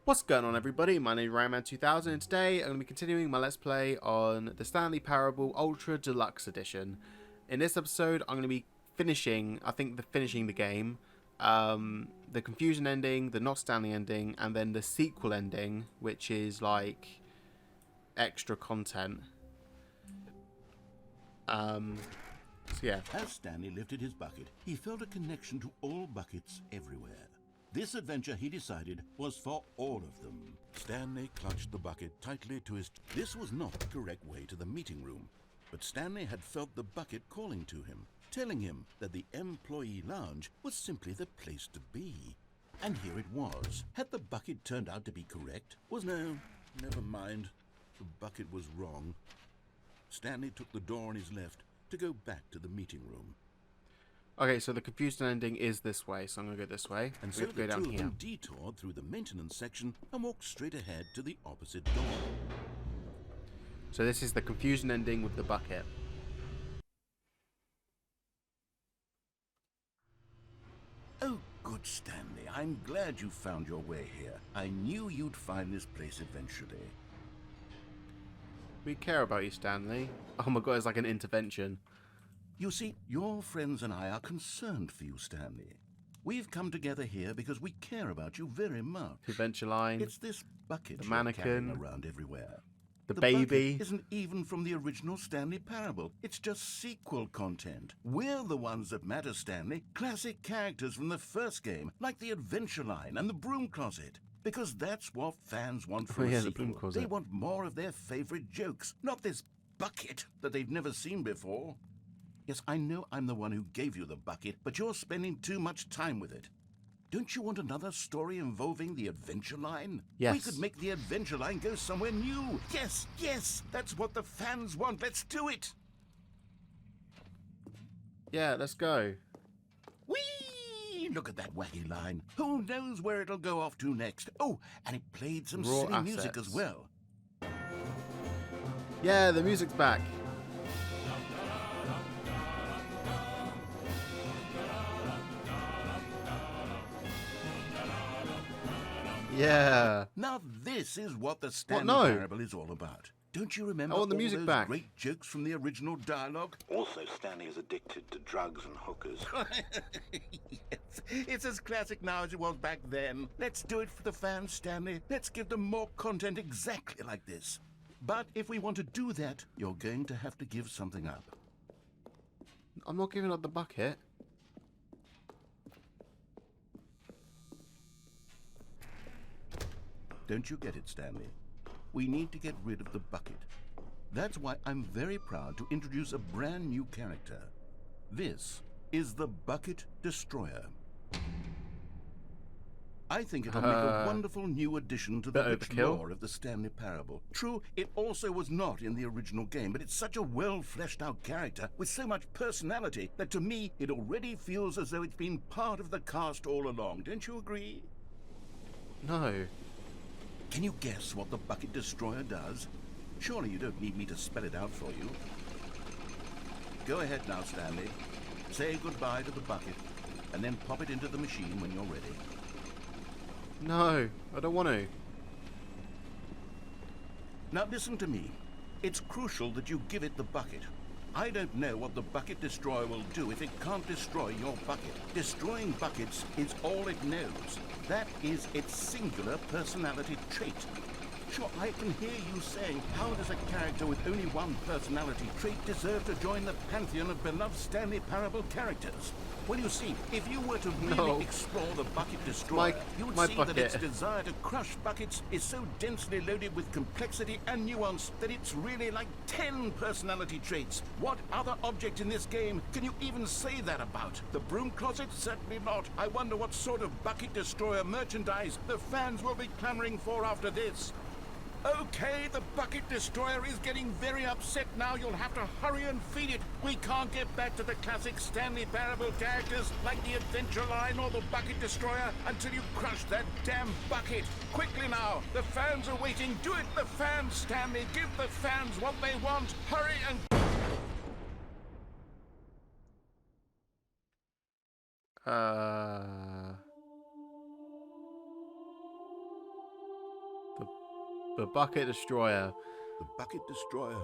What's going on, everybody? My name is RAMMY2000 and today I'm going to be continuing my Let's Play on the Stanley Parable Ultra Deluxe Edition. In this episode I'm going to be finishing the game, the Confusion ending, the Not Stanley ending, and then the sequel ending, which is like extra content. So yeah. As Stanley lifted his bucket, he felt a connection to all buckets everywhere. This adventure, he decided, was for all of them. Stanley clutched the bucket tightly to his... This was not the correct way to the meeting room, but Stanley had felt the bucket calling to him, telling him that the employee lounge was simply the place to be. And here it was. Had the bucket turned out to be correct? No, never mind. The bucket was wrong. Stanley took the door on his left to go back to the meeting room. Okay, so the Confusion ending is this way, so I'm going to go this way. And We so have to go the down two of here. them detoured through the maintenance section and walked straight ahead to the opposite door. So this is the Confusion ending with the bucket. Oh, good Stanley, I'm glad you found your way here. I knew you'd find this place eventually. We care about you, Stanley. Oh my god, it's like an intervention. You see, your friends and I are concerned for you, Stanley. We've come together here because we care about you very much. The adventure line. It's this bucket The you're carrying mannequin. around everywhere. The bucket baby. isn't even from the original Stanley Parable. It's just sequel content. We're the ones that matter, Stanley. Classic characters from the first game, like the adventure line and the broom closet. Because that's what fans want from Oh, yeah, a the sequel. broom closet. They want more of their favorite jokes, not this bucket that they've never seen before. Yes, I know I'm the one who gave you the bucket, but you're spending too much time with it. Don't you want another story involving the adventure line? Yes. We could make the adventure line go somewhere new. Yes, yes, that's what the fans want. Let's do it. Yeah, let's go. Whee! Look at that wacky line. Who knows where it'll go off to next? Oh, and it played some Raw silly music assets. as well. Yeah, the music's back. Yeah. Now this is what the Stanley no? Parable is all about. Don't you remember I want the all music those back. great jokes from the original dialogue? Also, Stanley is addicted to drugs and hookers. Yes, it's as classic now as it was back then. Let's do it for the fans, Stanley. Let's give them more content exactly like this. But if we want to do that, you're going to have to give something up. I'm not giving up the bucket. Don't you get it, Stanley? We need to get rid of the bucket. That's why I'm very proud to introduce a brand new character. This is the Bucket Destroyer. I think it'll make a wonderful new addition to the bit rich overkill. lore of the Stanley Parable. True, it also was not in the original game, but it's such a well-fleshed-out character with so much personality that to me it already feels as though it's been part of the cast all along. Don't you agree? No. Can you guess what the Bucket Destroyer does? Surely you don't need me to spell it out for you. Go ahead now, Stanley. Say goodbye to the bucket, and then pop it into the machine when you're ready. No, I don't want to. Now listen to me. It's crucial that you give it the bucket. I don't know what the Bucket Destroyer will do if it can't destroy your bucket. Destroying buckets is all it knows. That is its singular personality trait. Sure, I can hear you saying, how does a character with only one personality trait deserve to join the pantheon of beloved Stanley Parable characters? Well, you see, if you were to really explore the Bucket Destroyer, you would see that its desire to crush buckets is so densely loaded with complexity and nuance that it's really like 10 personality traits. What other object in this game can you even say that about? The broom closet? Certainly not. I wonder what sort of Bucket Destroyer merchandise the fans will be clamoring for after this. Okay, the Bucket Destroyer is getting very upset now. You'll have to hurry and feed it. We can't get back to the classic Stanley Parable characters like the Adventure Line or the Bucket Destroyer until you crush that damn bucket. Quickly now, the fans are waiting. Do it, the fans, Stanley. Give the fans what they want. Hurry and... The Bucket Destroyer. The Bucket Destroyer.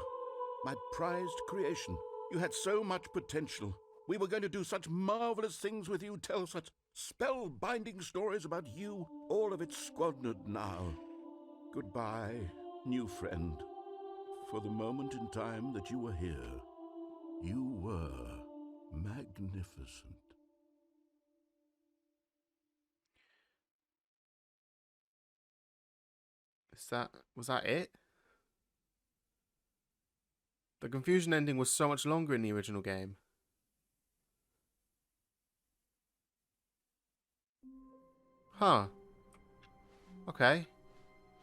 My prized creation. You had so much potential. We were going to do such marvelous things with you, tell such spellbinding stories about you. All of it squandered now. Goodbye, new friend. For the moment in time that you were here, you were magnificent. Was that it? The confusion ending was so much longer in the original game. Huh. Okay.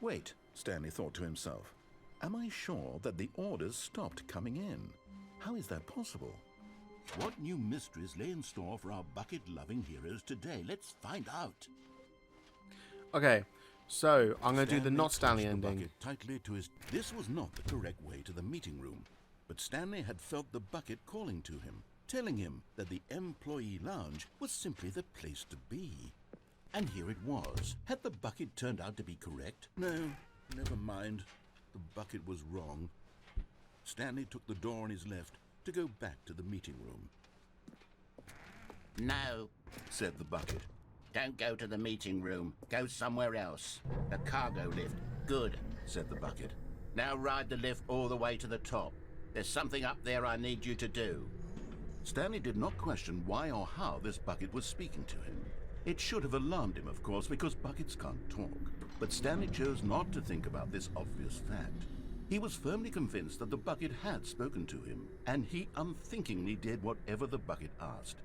Wait, Stanley thought to himself. Am I sure that the orders stopped coming in? How is that possible? What new mysteries lay in store for our bucket-loving heroes today? Let's find out. Okay, so I'm going to do the not Stanley clutched the ending. bucket tightly to his... This was not the correct way to the meeting room, but Stanley had felt the bucket calling to him, telling him that the employee lounge was simply the place to be. And here it was. Had the bucket turned out to be correct? No, never mind. The bucket was wrong. Stanley took the door on his left to go back to the meeting room. No, Said the bucket. don't go to the meeting room. Go somewhere else. The cargo lift. Good, Said the bucket. now ride the lift all the way to the top. There's something up there I need you to do. Stanley did not question why or how this bucket was speaking to him. It should have alarmed him, of course, because buckets can't talk. But Stanley chose not to think about this obvious fact. He was firmly convinced that the bucket had spoken to him, and he unthinkingly did whatever the bucket asked.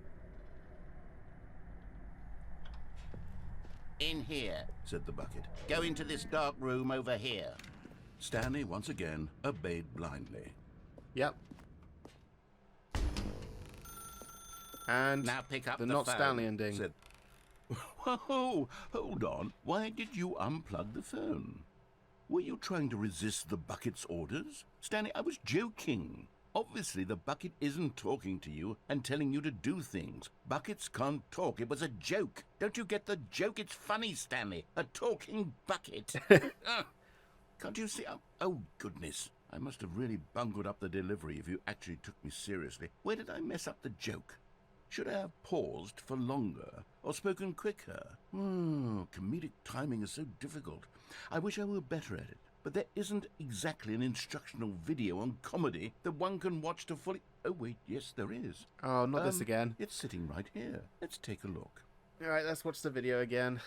In here. Said the bucket. Go into this dark room over here. Stanley once again obeyed blindly. Yep. And Now pick up the the not phone, Stanley ending. Said, "Whoa, hold on. Why did you unplug the phone? Were you trying to resist the bucket's orders? Stanley, I was joking. Obviously, the bucket isn't talking to you and telling you to do things. Buckets can't talk. It was a joke. Don't you get the joke? It's funny, Stanley. A talking bucket. Can't you see? Oh, goodness. I must have really bungled up the delivery if you actually took me seriously. Where did I mess up the joke? Should I have paused for longer or spoken quicker? Comedic timing is so difficult. I wish I were better at it. But there isn't exactly an instructional video on comedy that one can watch to fully... Oh, wait, yes, there is. Oh, not this again. It's sitting right here. Let's take a look. Alright, let's watch the video again.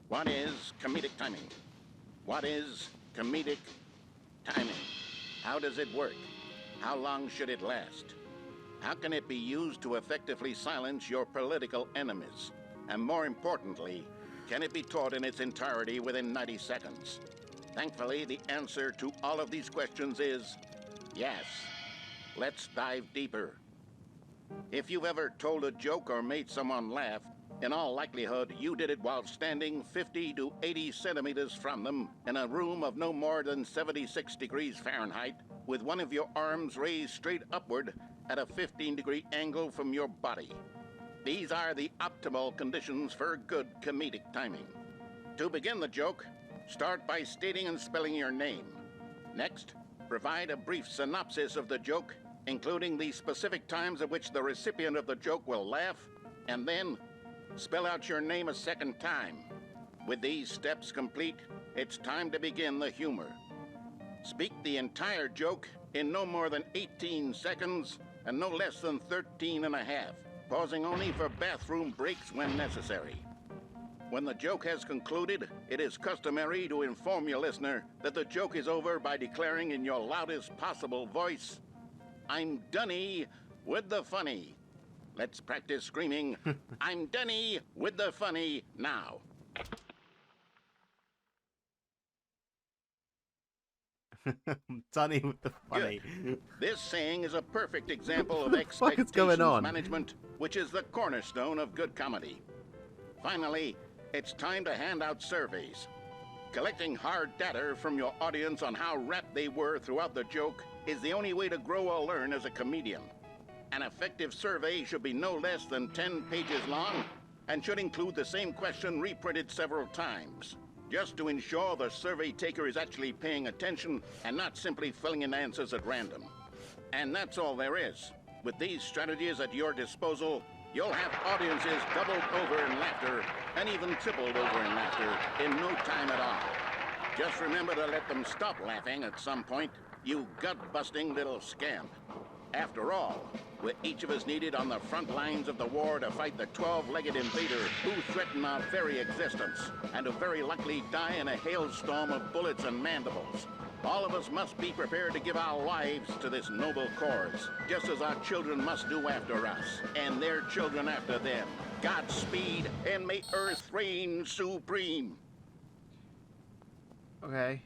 What is comedic timing? What is comedic timing? How does it work? How long should it last? How can it be used to effectively silence your political enemies? And more importantly, can it be taught in its entirety within 90 seconds? Thankfully, the answer to all of these questions is yes. Let's dive deeper. If you've ever told a joke or made someone laugh, in all likelihood, you did it while standing 50 to 80 centimeters from them in a room of no more than 76 degrees Fahrenheit, with one of your arms raised straight upward at a 15-degree angle from your body. These are the optimal conditions for good comedic timing. To begin the joke, start by stating and spelling your name. Next, provide a brief synopsis of the joke, including the specific times at which the recipient of the joke will laugh, and then spell out your name a second time. With these steps complete, it's time to begin the humor. Speak the entire joke in no more than 18 seconds and no less than 13 and a half, pausing only for bathroom breaks when necessary. When the joke has concluded, it is customary to inform your listener that the joke is over by declaring in your loudest possible voice, "I'm Dunny with the funny." Let's practice screaming, "I'm Dunny with the funny" now. Dunny with the funny. This saying is a perfect example of What the fuck is going expectations on? management, which is the cornerstone of good comedy. Finally, it's time to hand out surveys. Collecting hard data from your audience on how rapt they were throughout the joke is the only way to grow or learn as a comedian. An effective survey should be no less than 10 pages long and should include the same question reprinted several times. just to ensure the survey taker is actually paying attention and not simply filling in answers at random. And that's all there is. With these strategies at your disposal, you'll have audiences doubled over in laughter and even tripled over in laughter in no time at all. Just remember to let them stop laughing at some point, you gut-busting little scamp. After all, we're each of us needed on the front lines of the war to fight the 12-legged invader who threaten our very existence, and who very likely die in a hailstorm of bullets and mandibles. All of us must be prepared to give our lives to this noble cause, just as our children must do after us, and their children after them. Godspeed, and may Earth reign supreme. Okay.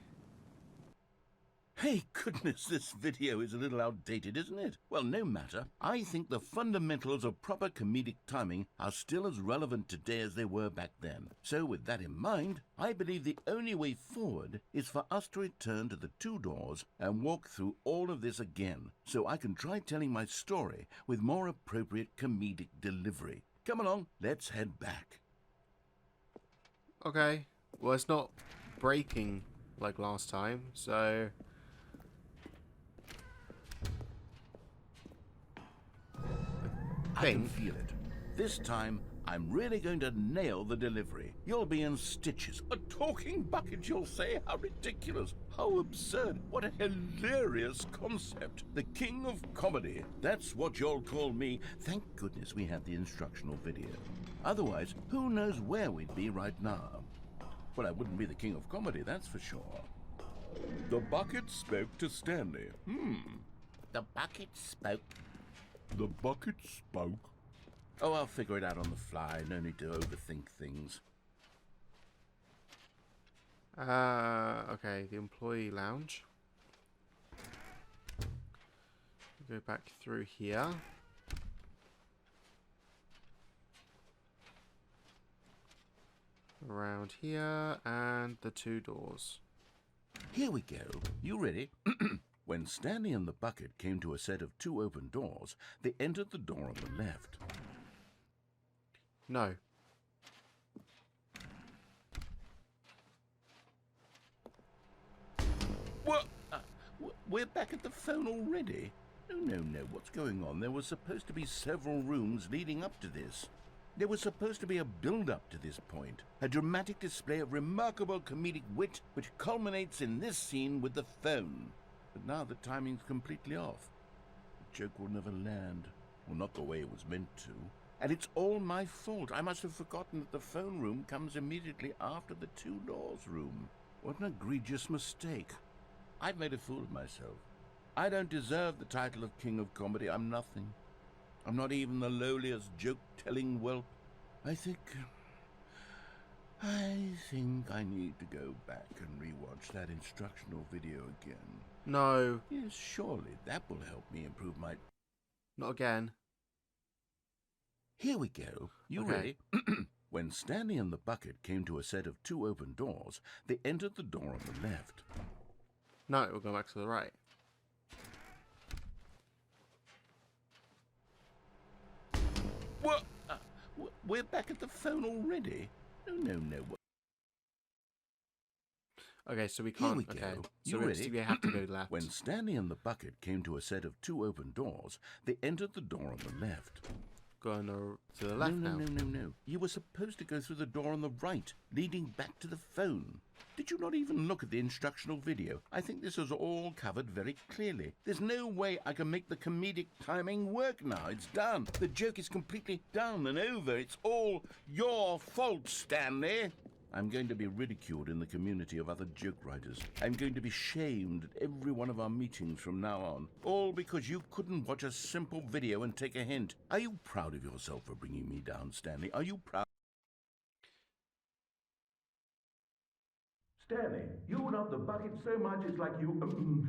Hey, goodness, this video is a little outdated, isn't it? Well, no matter. I think the fundamentals of proper comedic timing are still as relevant today as they were back then. So with that in mind, I believe the only way forward is for us to return to the two doors and walk through all of this again, so I can try telling my story with more appropriate comedic delivery. Come along, let's head back. Okay. Well, it's not breaking like last time, so... I can feel it. This time, I'm really going to nail the delivery. You'll be in stitches. A talking bucket, you'll say? How ridiculous. How absurd. What a hilarious concept. The king of comedy. That's what you'll call me. Thank goodness we had the instructional video. Otherwise, who knows where we'd be right now. Well, I wouldn't be the king of comedy, that's for sure. The bucket spoke to Stanley. The bucket spoke. The bucket spoke. Oh, I'll figure it out on the fly. No need to overthink things. Okay, the employee lounge. Go back through here. Around here, and the two doors. Here we go. You ready? When Stanley and the bucket came to a set of two open doors, they entered the door on the left. No. What? We're back at the phone already? No. What's going on? There were supposed to be several rooms leading up to this. There was supposed to be a build-up to this point, a dramatic display of remarkable comedic wit which culminates in this scene with the phone. But now the timing's completely off. The joke will never land. Well, not the way it was meant to. And it's all my fault. I must have forgotten that the phone room comes immediately after the two doors room. What an egregious mistake. I've made a fool of myself. I don't deserve the title of King of Comedy. I'm nothing. I'm not even the lowliest joke-telling whelp. I think I need to go back and rewatch that instructional video again. No. Yes, surely that will help me improve my... Not again. Here we go. You Okay. ready? When Stanley and the bucket came to a set of two open doors, they entered the door on the left. No, we'll go back to the right. What? We're back at the phone already? No. Okay, so we can't. Here we okay, go. so You ready? we have to go left. When Stanley and the bucket came to a set of two open doors, they entered the door on the left. Going to the left now. No. You were supposed to go through the door on the right, leading back to the phone. Did you not even look at the instructional video? I think this is all covered very clearly. There's no way I can make the comedic timing work now. It's done. The joke is completely done and over. It's all your fault, Stanley. I'm going to be ridiculed in the community of other joke writers. I'm going to be shamed at every one of our meetings from now on. All because you couldn't watch a simple video and take a hint. Are you proud of yourself for bringing me down, Stanley? Are you proud? Stanley, you love the bucket so much it's like you...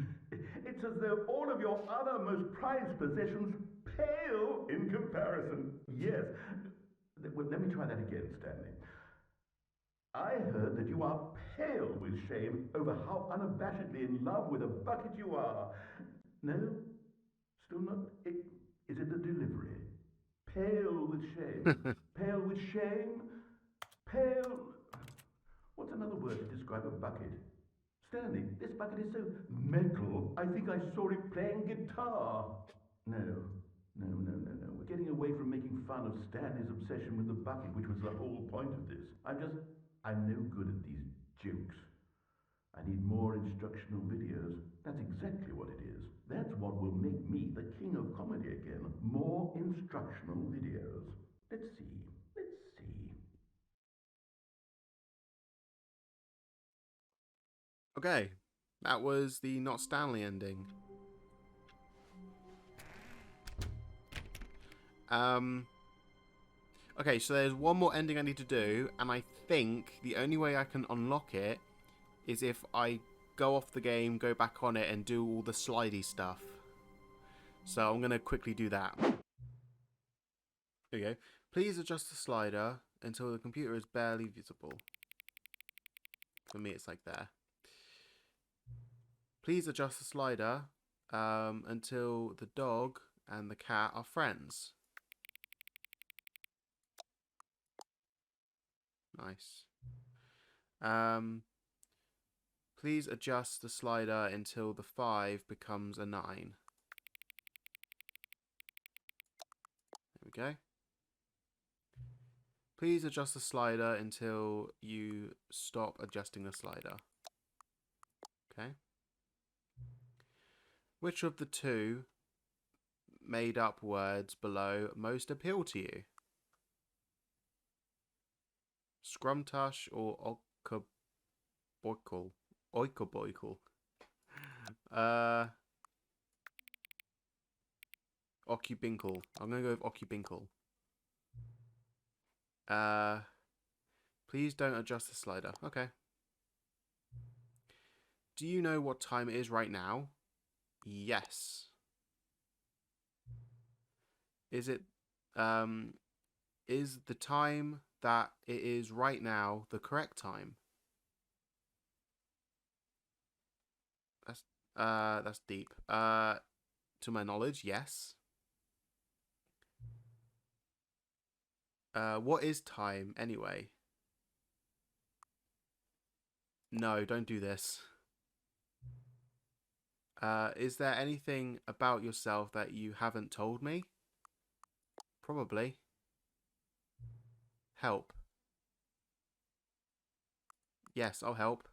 it's as though all of your other most prized possessions pale in comparison. Yes. Well, let me try that again, Stanley. I heard that you are pale with shame over how unabashedly in love with a bucket you are. No? Still not? Is it the delivery? Pale with shame. Pale with shame? Pale... What's another word to describe a bucket? Stanley, this bucket is so metal, I think I saw it playing guitar. No, no. We're getting away from making fun of Stanley's obsession with the bucket, which was the whole point of this. I'm no good at these jokes. I need more instructional videos. That's exactly what it is. That's what will make me the king of comedy again. More instructional videos. Let's see. Let's see. Okay, that was the Not Stanley ending. Okay, so there's one more ending I need to do, and I think the only way I can unlock it is if I go off the game, go back on it, and do all the slidey stuff. So I'm going to quickly do that. There we go. Please adjust the slider until the computer is barely visible. For me, it's like there. Please adjust the slider until the dog and the cat are friends. Nice. Please adjust the slider until the 5 becomes a 9. There we go. Please adjust the slider until you stop adjusting the slider. Okay. Which of the two made up words below most appeal to you? Scrumtush or oikoboikal? Oikoboikal. Occubinkle. I'm going to go with Occubinkle. Please don't adjust the slider. Okay. Do you know what time it is right now? Yes. Is it, is the time that it is right now the correct time? That's deep. To my knowledge, yes. What is time anyway? No, don't do this. Is there anything about yourself that you haven't told me? Probably. Help. Yes, I'll help.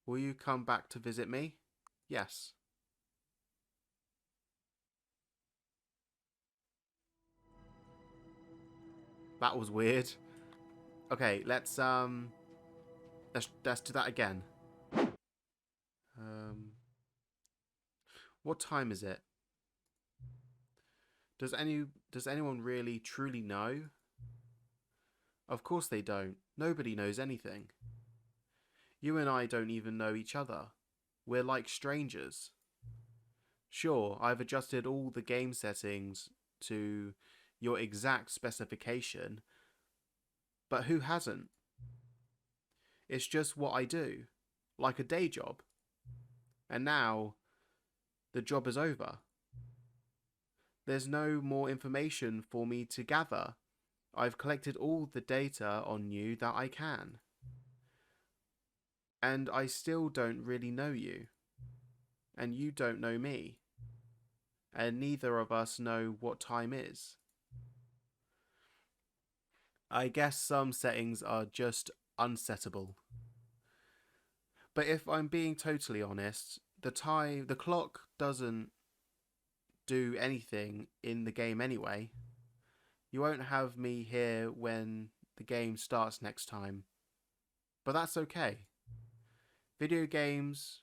Will you come back to visit me? Yes. That was weird. Okay, let's do that again. What time is it? Does anyone really truly know? Of course they don't. Nobody knows anything. You and I don't even know each other. We're like strangers. Sure, I've adjusted all the game settings to your exact specification, but who hasn't? It's just what I do, like a day job. And now, the job is over. There's no more information for me to gather. I've collected all the data on you that I can. And I still don't really know you. And you don't know me. And neither of us know what time is. I guess some settings are just unsettable. But if I'm being totally honest, the clock doesn't do anything in the game anyway. You won't have me here when the game starts next time. But that's okay. Video games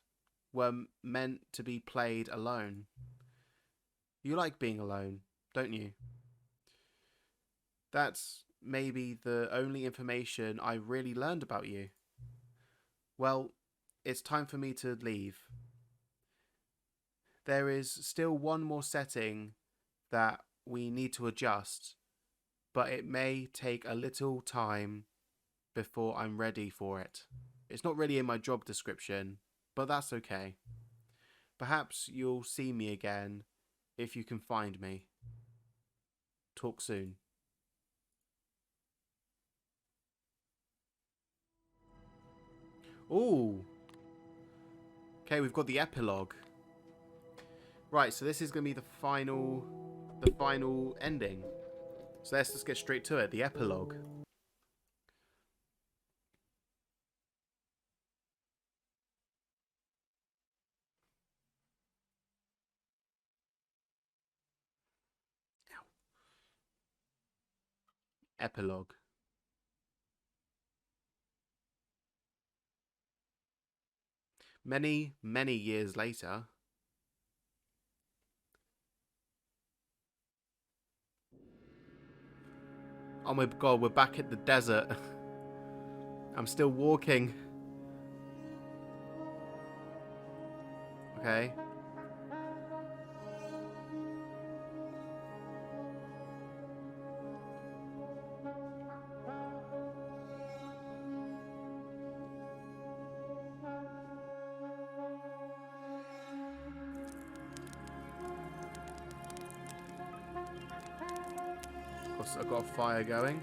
were meant to be played alone. You like being alone, don't you? That's maybe the only information I really learned about you. Well, it's time for me to leave. There is still one more setting that we need to adjust, but it may take a little time before I'm ready for it. It's not really in my job description, but that's okay. Perhaps you'll see me again if you can find me. Talk soon. Ooh. Okay, we've got the epilogue. Right, so this is going to be the final ending. So let's just get straight to it. The epilogue. Epilogue. Many, many years later. Oh my god, we're back at the desert. I'm still walking. Okay. Of course, I've got a fire going.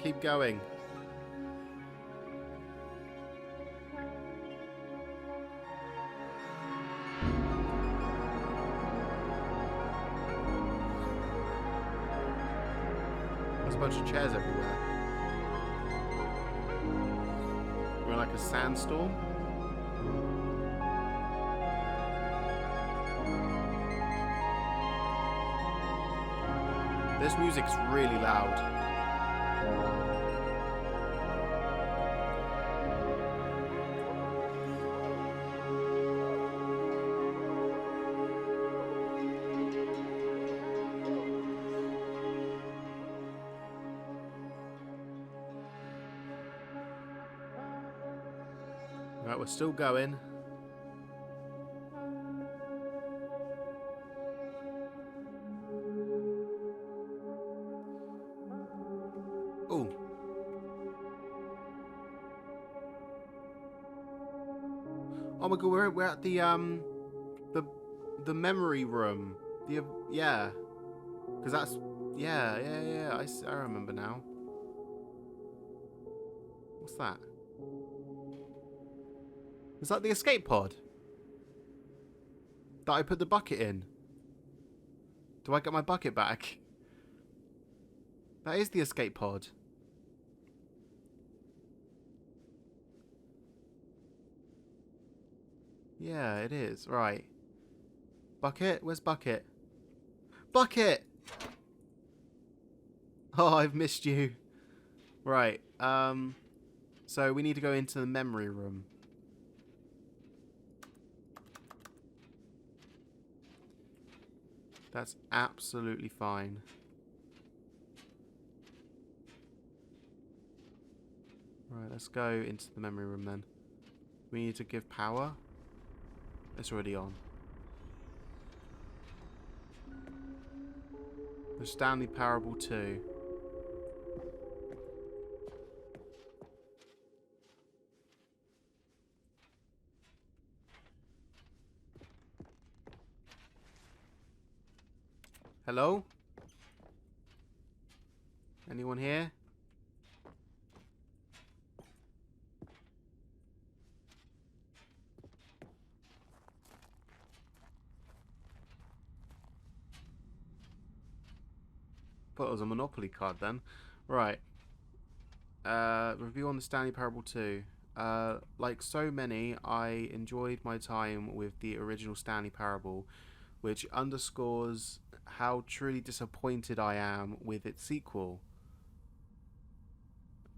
Keep going. There's a bunch of chairs everywhere. We're in like a sandstorm. This music's really loud. Right, we're still going. Oh. Oh my god, we're at the memory room. Yeah. Because that's yeah. I remember now. What's that? Is that the escape pod that I put the bucket in? Do I get my bucket back? That is the escape pod. Yeah, it is. Right. Bucket? Where's Bucket? Bucket! Oh, I've missed you. Right. So we need to go into the memory room. That's absolutely fine. Right, let's go into the memory room then. We need to give power. It's already on. The Stanley Parable 2. Hello? Anyone here? Thought it was a Monopoly card then. Right. Review on the Stanley Parable 2. Like so many, I enjoyed my time with the original Stanley Parable, which underscores how truly disappointed I am with its sequel.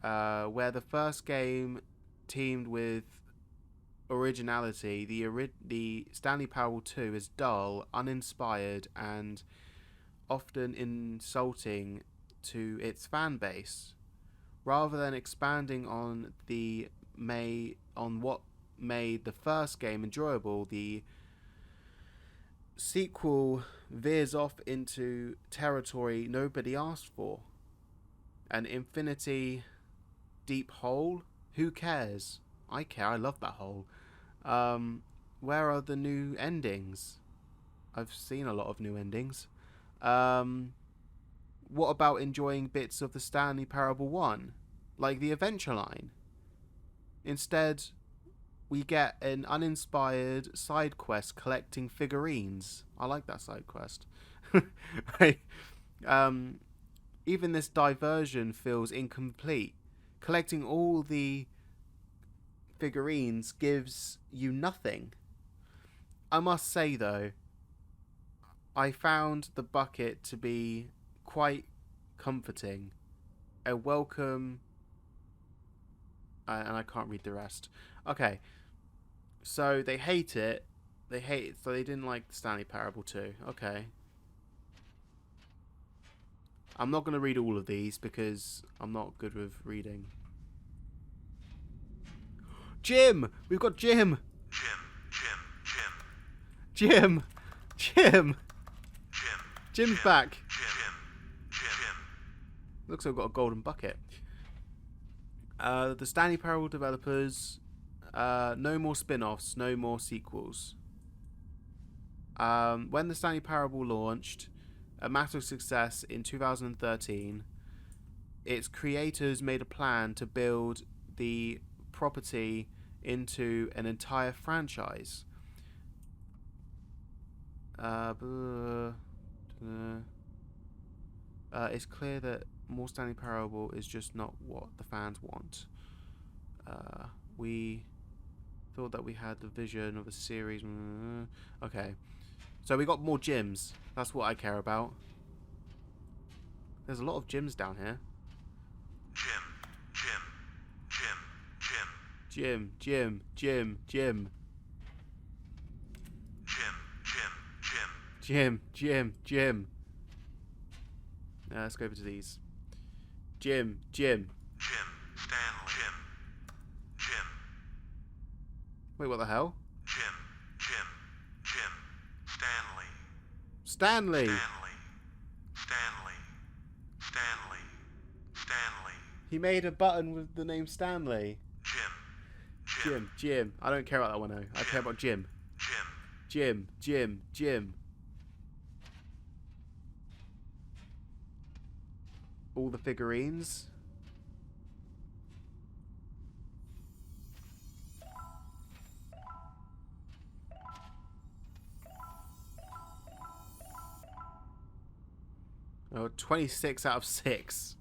Where the first game teamed with originality, the Stanley Parable 2 is dull, uninspired, and often insulting to its fan base. Rather than expanding on what made the first game enjoyable, the sequel veers off into territory nobody asked for. An infinity deep hole? Who cares? I care, I love that hole. where are the new endings? I've seen a lot of new endings. What about enjoying bits of the Stanley Parable 1? Like the adventure line? Instead, we get an uninspired side quest collecting figurines. I like that side quest. Even this diversion feels incomplete. Collecting all the figurines gives you nothing. I must say, though, I found the bucket to be quite comforting. A welcome... and I can't read the rest. Okay. So they hate it. So they didn't like the Stanley Parable 2. Okay. I'm not going to read all of these because I'm not good with reading. Jim! We've got Jim! Jim! Jim's back. Looks like we've got a golden bucket. The Stanley Parable developers, no more spin-offs, no more sequels. When the Stanley Parable launched, a massive success in 2013, its creators made a plan to build the property into an entire franchise. It's clear that more Stanley Parable is just not what the fans want. We thought that we had the vision of a series. Okay. So we got more gyms. That's what I care about. There's a lot of gyms down here. Gym. Let's go over to these. Jim. Stanley. Wait, what the hell? Stanley. Stanley. He made a button with the name Stanley. Jim. I don't care about that one though. I care about Jim. Jim. All the figurines. Oh, 26 out of 6.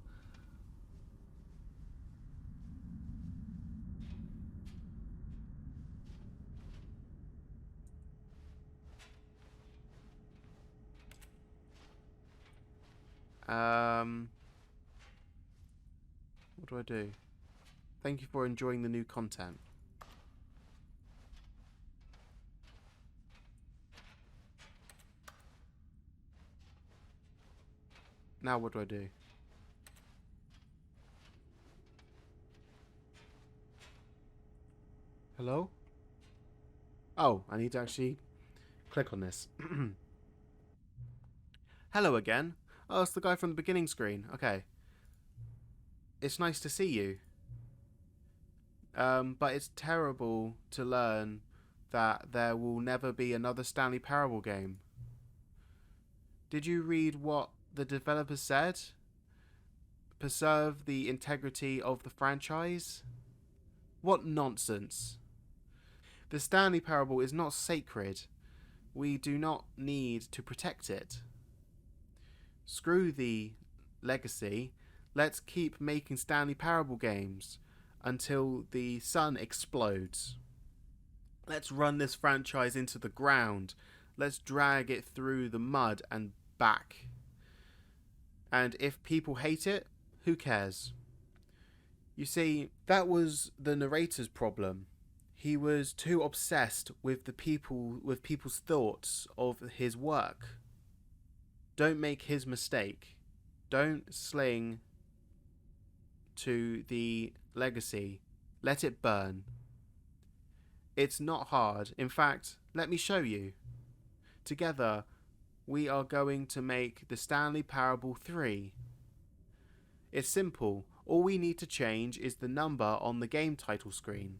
What do I do? Thank you for enjoying the new content. Now what do I do? Hello? Oh, I need to actually click on this. Hello again. Oh, it's the guy from the beginning screen. Okay. It's nice to see you. But it's terrible to learn that there will never be another Stanley Parable game. Did you read what the developer said? Preserve the integrity of the franchise? What nonsense. The Stanley Parable is not sacred. We do not need to protect it. Screw the legacy. Let's keep making Stanley Parable games until the sun explodes. Let's run this franchise into the ground. Let's drag it through the mud and back. And if people hate it, who cares? You see, that was the narrator's problem. He was too obsessed with people's thoughts of his work. Don't make his mistake. Don't sling to the legacy. Let it burn. It's not hard. In fact, let me show you. Together, we are going to make the Stanley Parable 3. It's simple. All we need to change is the number on the game title screen.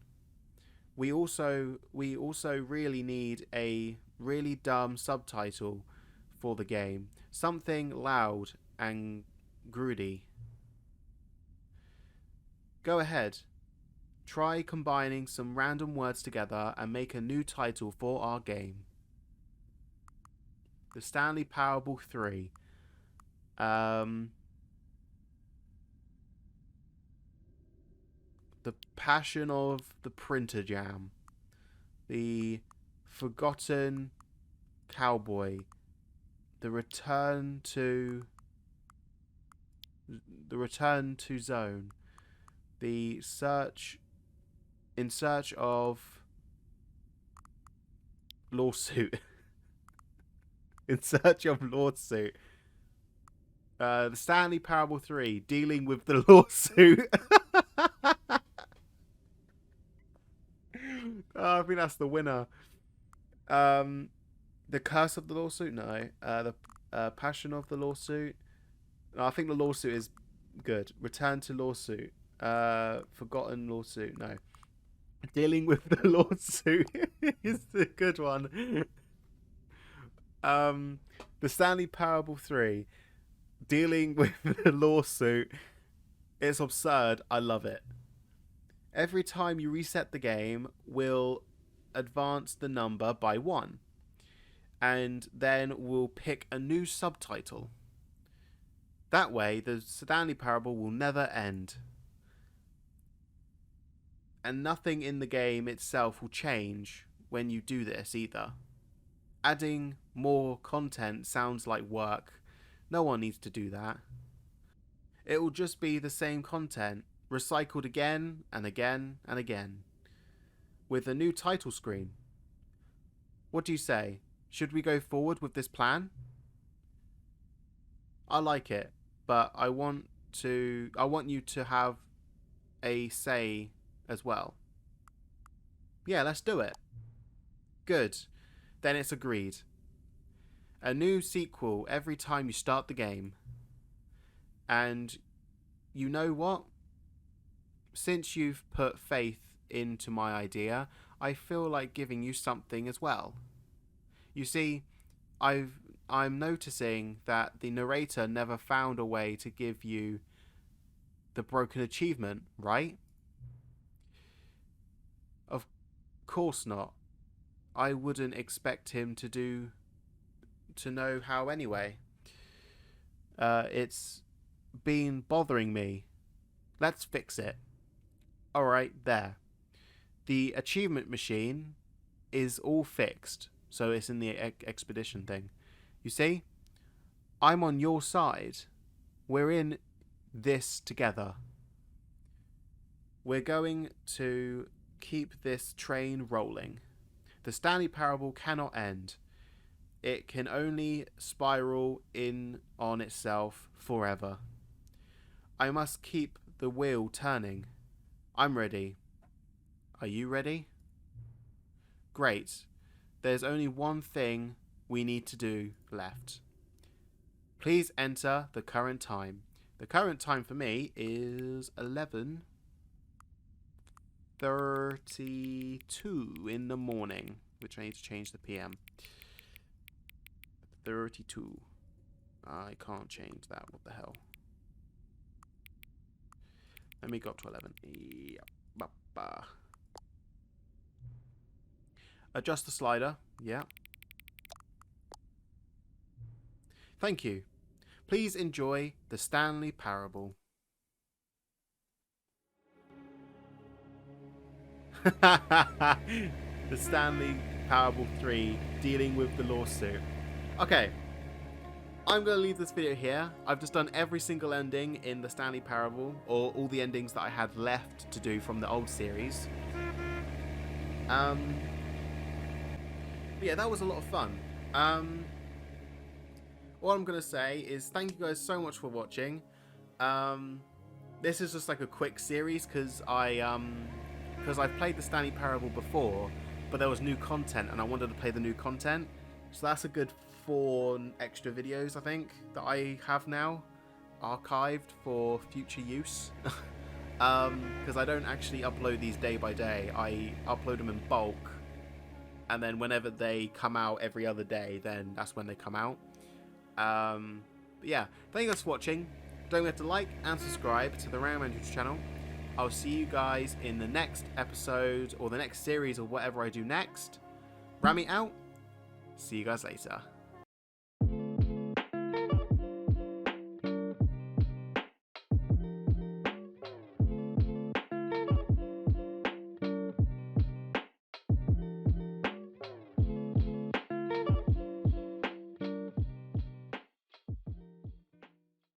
We also really need a really dumb subtitle for the game. Something loud and groody. Go ahead. Try combining some random words together and make a new title for our game. The Stanley Parable 3. The Passion of the Printer Jam. The Forgotten Cowboy. The Return to Zone. The Search in Search of Lawsuit. In Search of Lawsuit. The Stanley Parable 3, Dealing with the Lawsuit. I think that's the winner. The Curse of the Lawsuit? No. The Passion of the Lawsuit? No, I think the Lawsuit is good. Return to Lawsuit. Forgotten Lawsuit? No. Dealing with the Lawsuit is the good one. The Stanley Parable 3, Dealing with the Lawsuit. It's absurd. I love it. Every time you reset the game, we'll advance the number by 1. And then we'll pick a new subtitle. That way, the Stanley Parable will never end. And nothing in the game itself will change when you do this either. Adding more content sounds like work. No one needs to do that. It will just be the same content, recycled again and again and again, with a new title screen. What do you say? Should we go forward with this plan? I like it, but I want you to have a say as well. Yeah, let's do it. Good. Then it's agreed. A new sequel every time you start the game. And you know what? Since you've put faith into my idea, I feel like giving you something as well. You see, I'm noticing that the narrator never found a way to give you the broken achievement, right? Of course not. I wouldn't expect him to know how anyway. It's been bothering me. Let's fix it. Alright, there. The achievement machine is all fixed, so it's in the expedition thing. You see? I'm on your side. We're in this together. We're going to keep this train rolling. The Stanley Parable cannot end. It can only spiral in on itself forever. I must keep the wheel turning. I'm ready. Are you ready? Great. There's only one thing we need to do left. Please enter the current time. The current time for me is 11:32 in the morning, which I need to change the PM. 32. I can't change that. What the hell? Let me go up to 11. Yep. Adjust the slider. Yeah. Thank you. Please enjoy the Stanley Parable. The Stanley Parable 3, Dealing with the Lawsuit. Okay. I'm going to leave this video here. I've just done every single ending in the Stanley Parable, or all the endings that I had left to do from the old series. Yeah, that was a lot of fun. All I'm going to say is thank you guys so much for watching. This is just like a quick series because I've played the Stanley Parable before, but there was new content and I wanted to play the new content. So that's a good 4 extra videos, I think, that I have now archived for future use. because I don't actually upload these day by day. I upload them in bulk, and then whenever they come out every other day, then that's when they come out. But yeah, thank you guys for watching. Don't forget to like and subscribe to the RAMMY YouTube channel. I'll see you guys in the next episode or the next series or whatever I do next. RAMMY out. See you guys later.